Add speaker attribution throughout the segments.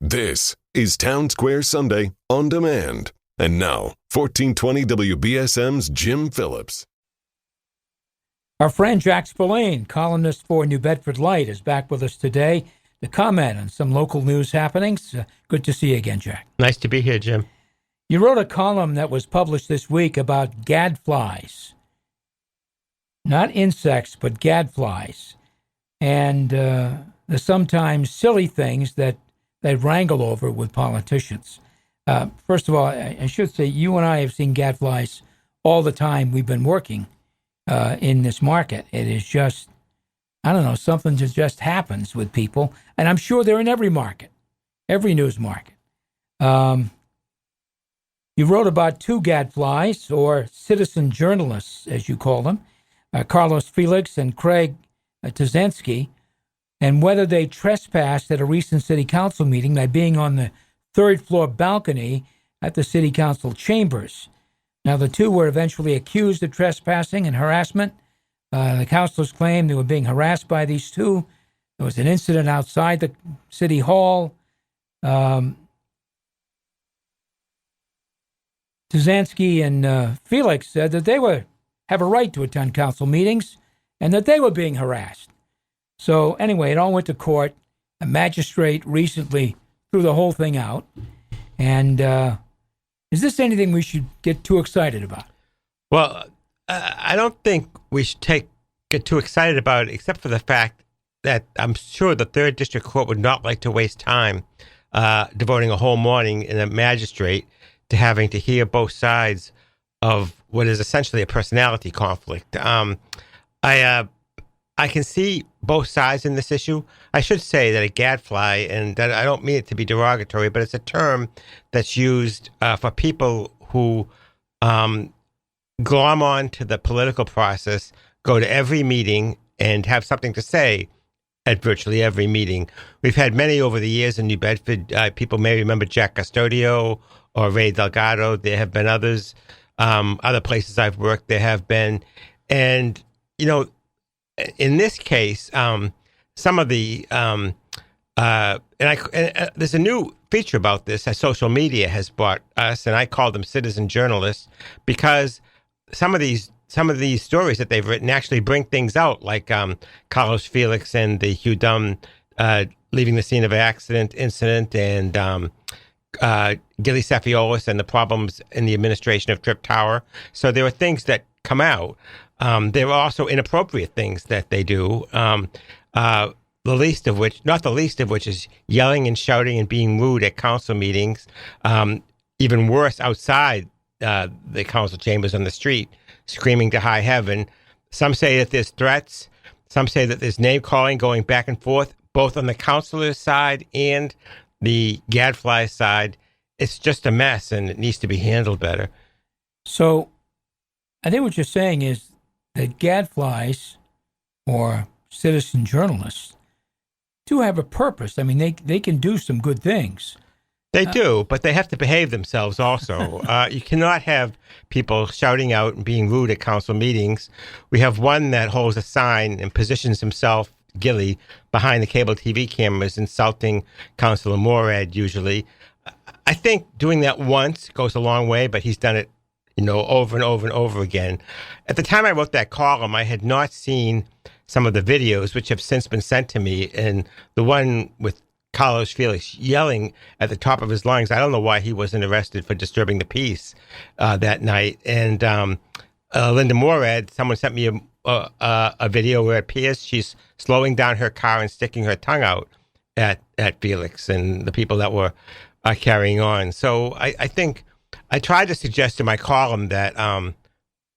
Speaker 1: This is Town Square Sunday on demand. And now, 1420 WBSM's Jim Phillips.
Speaker 2: Our friend Jack Spillane, columnist for New Bedford Light, is back with us today to comment on some local news happenings. Good to see you again, Jack.
Speaker 3: Nice to be here, Jim.
Speaker 2: You wrote a column that was published this week about gadflies. Not insects, but gadflies. And the sometimes silly things that they wrangle over with politicians. First of all, I should say you and I have seen gadflies all the time we've been working in this market. It is just, I don't know, something that just happens with people. And I'm sure they're in every market, every news market. You wrote about two gadflies, or citizen journalists, as you call them, Carlos Felix and Craig Tuzinski, and whether they trespassed at a recent city council meeting by being on the third floor balcony at the city council chambers. Now, the two were eventually accused of trespassing and harassment. The councilors claimed they were being harassed by these two. There was an incident outside the city hall. Tuzinski and Felix said that they have a right to attend council meetings and that they were being harassed. So anyway, it all went to court. A magistrate recently threw the whole thing out. And is this anything we should get too excited about?
Speaker 3: Well, I don't think we should get too excited about it, except for the fact that I'm sure the 3rd District Court would not like to waste time devoting a whole morning in a magistrate to having to hear both sides of what is essentially a personality conflict. I can see both sides in this issue. I should say that a gadfly, and that I don't mean it to be derogatory, but it's a term that's used for people who glom on to the political process, go to every meeting, and have something to say at virtually every meeting. We've had many over the years in New Bedford. People may remember Jack Custodio or Ray Delgado. There have been others. Other places I've worked, there have been. And, you know, in this case, some of the there's a new feature about this that social media has brought us, and I call them citizen journalists, because some of these stories that they've written actually bring things out, like Carlos Felix and the Hugh Dunn leaving the scene of an incident, and Gilly Cephiolis and the problems in the administration of Trip Tower. So there are things that come out. There are also inappropriate things that they do. Not the least of which is yelling and shouting and being rude at council meetings. Even worse, outside the council chambers on the street, screaming to high heaven. Some say that there's threats. Some say that there's name calling going back and forth, both on the councilor's side and the gadfly side. It's just a mess, and it needs to be handled better.
Speaker 2: So I think what you're saying is that gadflies, or citizen journalists, do have a purpose. I mean, they can do some good things.
Speaker 3: They do, but they have to behave themselves also. You cannot have people shouting out and being rude at council meetings. We have one that holds a sign and positions himself, Gilly, behind the cable TV cameras, insulting Councilor Morad usually. I think doing that once goes a long way, but he's done it, over and over and over again. At the time I wrote that column, I had not seen some of the videos, which have since been sent to me, and the one with Carlos Felix yelling at the top of his lungs. I don't know why he wasn't arrested for disturbing the peace that night. And Linda Morad, someone sent me a video where it appears she's slowing down her car and sticking her tongue out at Felix and the people that were carrying on. So I think I tried to suggest in my column that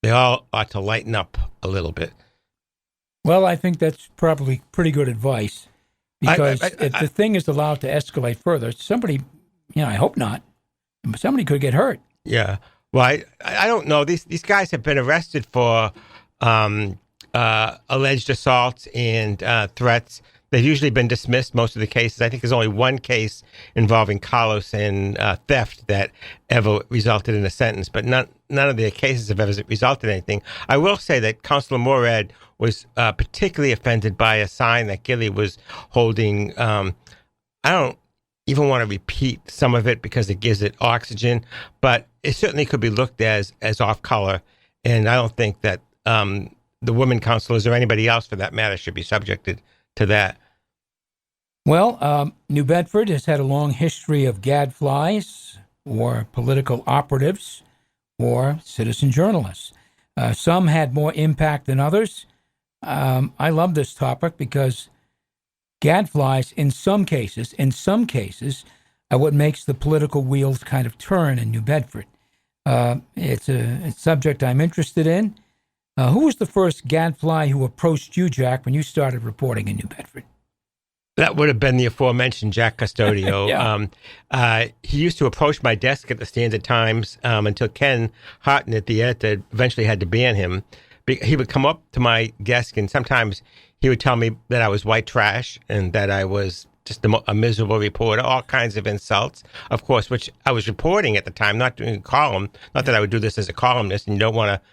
Speaker 3: they all ought to lighten up a little bit.
Speaker 2: Well, I think that's probably pretty good advice, because if the thing is allowed to escalate further, somebody, I hope not, somebody could get hurt.
Speaker 3: Yeah. Well, I don't know. These guys have been arrested for alleged assaults and threats. They've usually been dismissed, most of the cases. I think there's only one case involving Carlos and theft that ever resulted in a sentence, but none of their cases have ever resulted in anything. I will say that Councilor Morad was particularly offended by a sign that Gilly was holding. even want to repeat some of it because it gives it oxygen, but it certainly could be looked as off color. And I don't think that the women councilors or anybody else for that matter should be subjected to that.
Speaker 2: Well, New Bedford has had a long history of gadflys or political operatives or citizen journalists. Some had more impact than others. I love this topic because gadflies, in some cases, are what makes the political wheels kind of turn in New Bedford. It's a subject I'm interested in. Who was the first gadfly who approached you, Jack, when you started reporting in New Bedford?
Speaker 3: That would have been the aforementioned Jack Custodio.
Speaker 2: Yeah.
Speaker 3: He used to approach my desk at the Standard Times until Ken Harton at the editor eventually had to ban him. He would come up to my desk, and sometimes he would tell me that I was white trash and that I was just a miserable reporter, all kinds of insults, of course, which I was reporting at the time, not doing a column. Not that I would do this as a columnist, and you don't want to,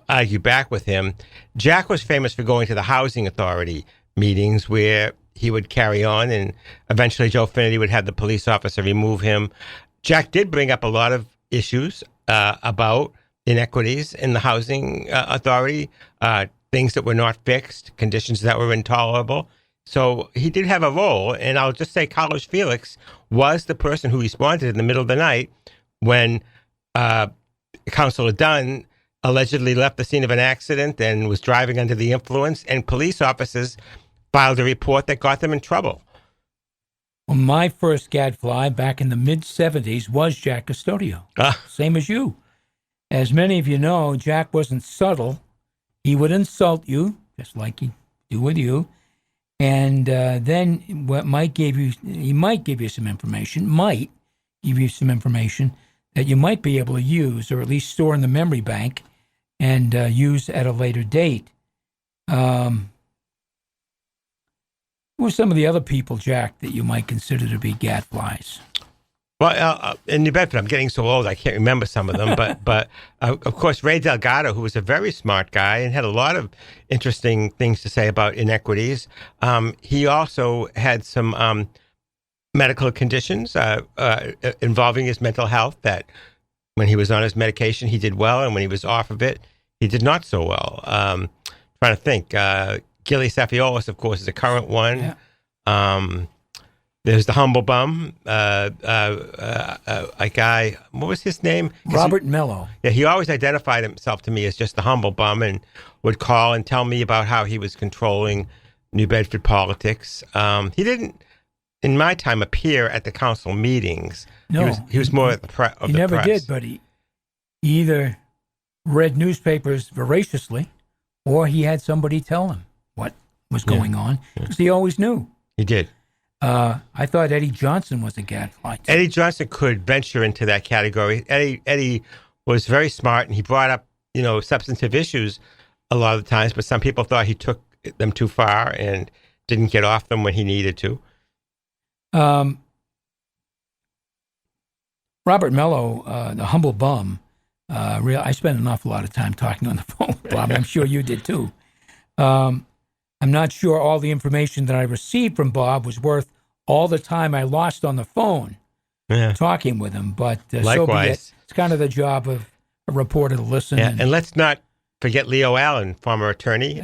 Speaker 3: argue back with him. Jack was famous for going to the Housing Authority meetings where he would carry on, and eventually Joe Finnerty would have the police officer remove him. Jack did bring up a lot of issues about inequities in the housing authority, things that were not fixed, conditions that were intolerable. So he did have a role, and I'll just say Carlos Felix was the person who responded in the middle of the night when Councilor Dunn allegedly left the scene of an accident and was driving under the influence, and police officers filed a report that got them in trouble.
Speaker 2: Well, my first gadfly back in the mid-'70s was Jack Custodio, same as you. As many of you know, Jack wasn't subtle. He would insult you, just like he'd do with you, and then he might give you some information that you might be able to use, or at least store in the memory bank and use at a later date. Who are some of the other people, Jack, that you might consider to be gadflies?
Speaker 3: Well, in New Bedford, I'm getting so old I can't remember some of them, but of course, Ray Delgado, who was a very smart guy and had a lot of interesting things to say about inequities. He also had some medical conditions involving his mental health that when he was on his medication, he did well, and when he was off of it, he did not so well. Trying to think. Gilly Safiolis, of course, is a current one. Yeah. There's the humble bum, a guy, what was his name?
Speaker 2: Robert Mello.
Speaker 3: Yeah, he always identified himself to me as just the humble bum and would call and tell me about how he was controlling New Bedford politics. He didn't, in my time, appear at the council meetings.
Speaker 2: No.
Speaker 3: He was more at the press.
Speaker 2: He never did, but he either read newspapers voraciously or he had somebody tell him what was going on, because he always knew.
Speaker 3: He did.
Speaker 2: I thought Eddie Johnson was a gadfly too.
Speaker 3: Eddie Johnson could venture into that category. Eddie was very smart, and he brought up, substantive issues a lot of the times, but some people thought he took them too far and didn't get off them when he needed to.
Speaker 2: Robert Mello, the humble bum, I spent an awful lot of time talking on the phone with Bob. I'm sure you did too. I'm not sure all the information that I received from Bob was worth all the time I lost on the phone talking with him, but
Speaker 3: likewise.
Speaker 2: So be it. It's kind of the job of a reporter to listen.
Speaker 3: Yeah, and let's not forget Leo Allen, former attorney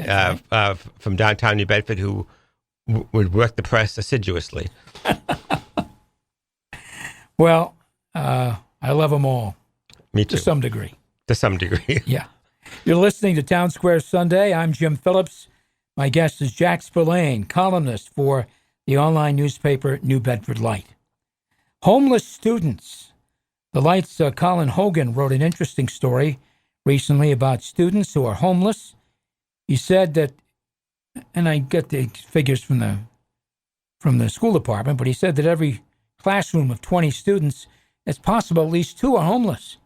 Speaker 3: from downtown New Bedford, who would work the press assiduously.
Speaker 2: Well, I love them all.
Speaker 3: Me too.
Speaker 2: To some degree.
Speaker 3: To some degree.
Speaker 2: Yeah. You're listening to Town Square Sunday. I'm Jim Phillips. My guest is Jack Spillane, columnist for the online newspaper New Bedford Light. Homeless students. The Light's Colin Hogan wrote an interesting story recently about students who are homeless. He said that, and I get the figures from the school department, but he said that every classroom of 20 students, it's possible at least 2 are homeless,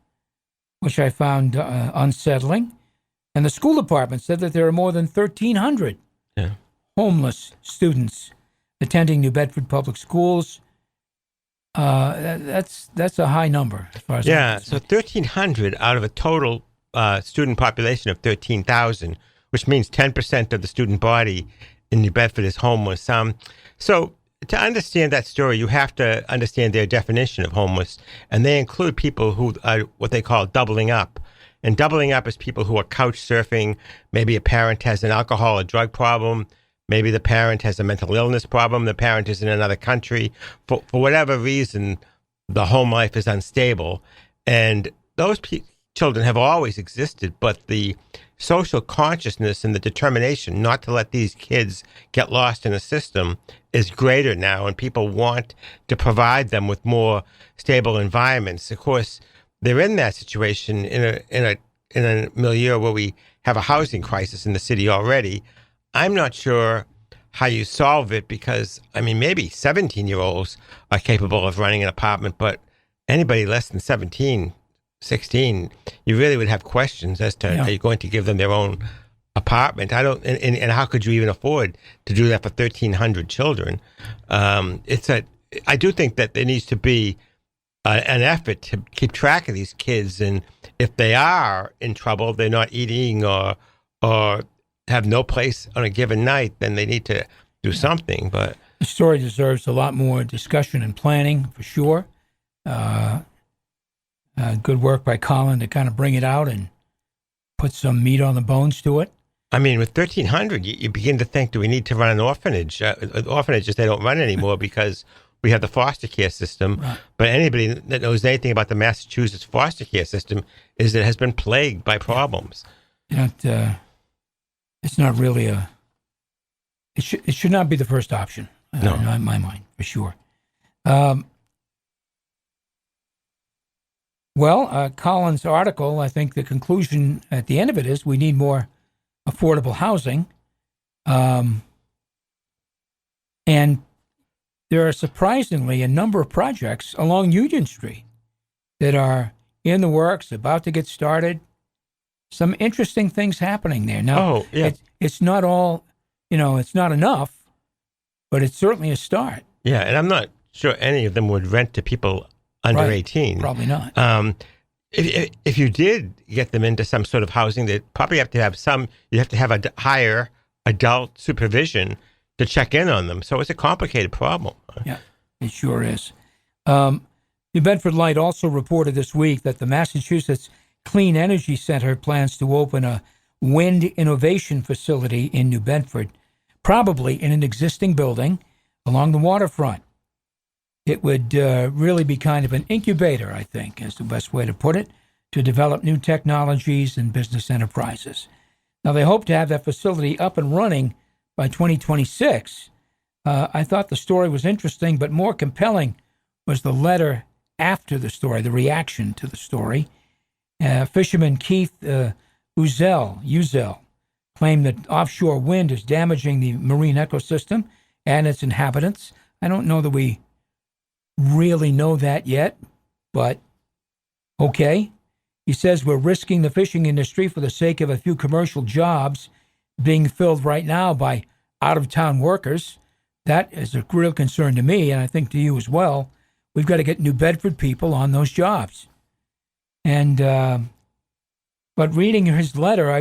Speaker 2: which I found unsettling. And the school department said that there are more than 1,300 homeless students attending New Bedford public schools. That's a high number as far as
Speaker 3: I'm concerned. So 1,300 out of a total student population of 13,000, which means 10% of the student body in New Bedford is homeless. So to understand that story, you have to understand their definition of homeless, and they include people who are what they call doubling up. And doubling up is people who are couch surfing. Maybe a parent has an alcohol or drug problem. Maybe the parent has a mental illness problem. The parent is in another country. For whatever reason, the home life is unstable. And those children have always existed, but the social consciousness and the determination not to let these kids get lost in the system is greater now, and people want to provide them with more stable environments. Of course, they're in that situation in a milieu where we have a housing crisis in the city already. I'm not sure how you solve it because, I mean, maybe 17-year-olds are capable of running an apartment, but anybody less than 17, 16, you really would have questions as to, are you going to give them their own apartment? I don't, and how could you even afford to do that for 1,300 children? I do think that there needs to be an effort to keep track of these kids, and if they are in trouble, they're not eating or have no place on a given night, then they need to do something. But
Speaker 2: the story deserves a lot more discussion and planning, for sure. Good work by Colin to kind of bring it out and put some meat on the bones to it.
Speaker 3: I mean, with 1,300, you begin to think, do we need to run an orphanage? Orphanages, they don't run anymore because we have the foster care system. Right. But anybody that knows anything about the Massachusetts foster care system is that it has been plagued by problems.
Speaker 2: It's not really it should not be the first option,
Speaker 3: no.
Speaker 2: In my mind, for sure. Colin's article, I think the conclusion at the end of it is we need more affordable housing. And there are surprisingly a number of projects along Union Street that are in the works, about to get started. Some interesting things happening there. Now, it's not all, it's not enough, but it's certainly a start.
Speaker 3: Yeah, and I'm not sure any of them would rent to people under 18.
Speaker 2: Probably not.
Speaker 3: If you did get them into some sort of housing, they'd probably have to have you'd have to have a higher adult supervision to check in on them. So it's a complicated problem.
Speaker 2: Yeah, it sure is. The Bedford Light also reported this week that the Massachusetts Clean Energy Center plans to open a wind innovation facility in New Bedford, probably in an existing building along the waterfront. It would really be kind of an incubator, I think, is the best way to put it, to develop new technologies and business enterprises. Now, they hope to have that facility up and running by 2026. I thought the story was interesting, but more compelling was the letter after the story, the reaction to the story. Fisherman Keith Uzel claimed that offshore wind is damaging the marine ecosystem and its inhabitants. I don't know that we really know that yet, but okay. He says we're risking the fishing industry for the sake of a few commercial jobs being filled right now by out-of-town workers. That is a real concern to me, and I think to you as well. We've got to get New Bedford people on those jobs. And but reading his letter,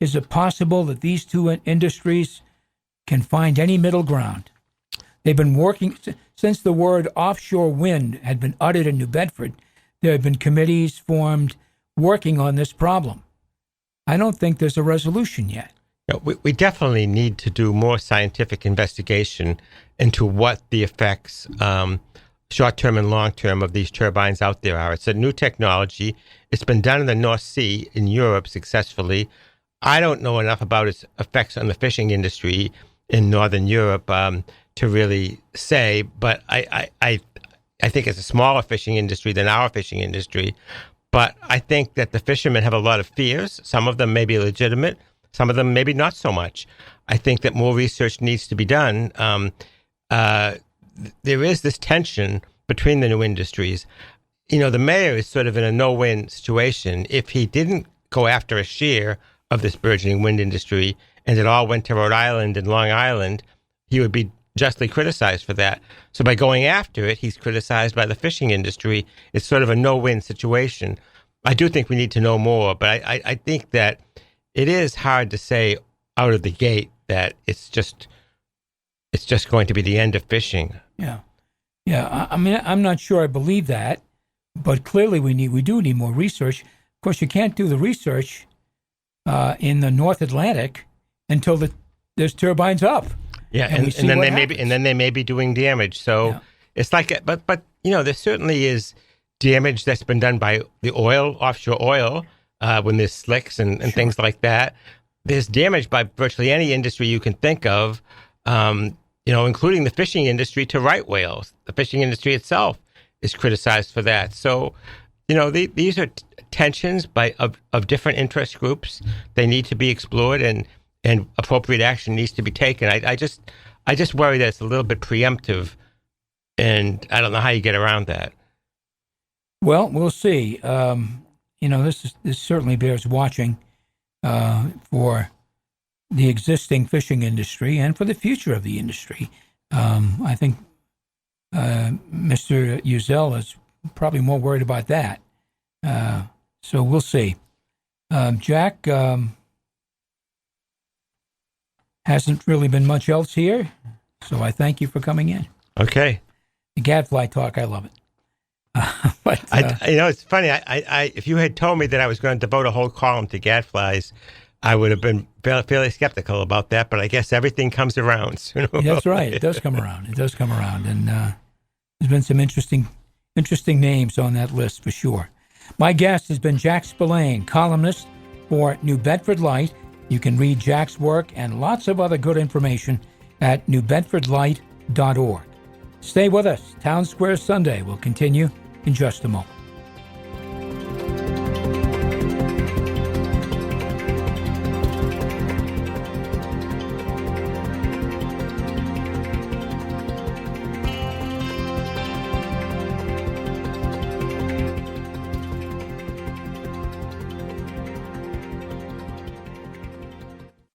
Speaker 2: is it possible that these two industries can find any middle ground? They've been working since the word offshore wind had been uttered in New Bedford. There have been committees formed working on this problem. I don't think there's a resolution yet.
Speaker 3: No, we definitely need to do more scientific investigation into what the effects, short-term and long-term, of these turbines out there are. It's a new technology. It's been done in the North Sea in Europe successfully. I don't know enough about its effects on the fishing industry in Northern Europe to really say, but I think it's a smaller fishing industry than our fishing industry. But I think that the fishermen have a lot of fears. Some of them may be legitimate. Some of them maybe not so much. I think that more research needs to be done. There is this tension between the new industries. The mayor is sort of in a no-win situation. If he didn't go after a share of this burgeoning wind industry and it all went to Rhode Island and Long Island, he would be justly criticized for that. So by going after it, he's criticized by the fishing industry. It's sort of a no-win situation. I do think we need to know more, but I think that it is hard to say out of the gate that it's just it's just going to be the end of fishing.
Speaker 2: Yeah. I mean, I'm not sure I believe that, but clearly we do need more research. Of course, you can't do the research in the North Atlantic until there's turbines up.
Speaker 3: Yeah, and then they may be doing damage. So it's like, but there certainly is damage that's been done by the offshore oil, when there's slicks and things like that. There's damage by virtually any industry you can think of, including the fishing industry to right whales. The fishing industry itself is criticized for that. So, these are tensions of different interest groups. They need to be explored, and appropriate action needs to be taken. I just worry that it's a little bit preemptive, and I don't know how you get around that.
Speaker 2: Well, we'll see. This certainly bears watching for the existing fishing industry and for the future of the industry. I think Mr. Uzel is probably more worried about that. So we'll see. Jack, hasn't really been much else here, so I thank you for coming in.
Speaker 3: Okay.
Speaker 2: The gadfly talk, I love it. But
Speaker 3: it's funny. I if you had told me that I was going to devote a whole column to gadflies, I would have been fairly skeptical about that. But I guess everything comes around sooner or later.
Speaker 2: That's right. It does come around. And there's been some interesting names on that list for sure. My guest has been Jack Spillane, columnist for New Bedford Light. You can read Jack's work and lots of other good information at newbedfordlight.org. Stay with us. Town Square Sunday will continue in just a moment.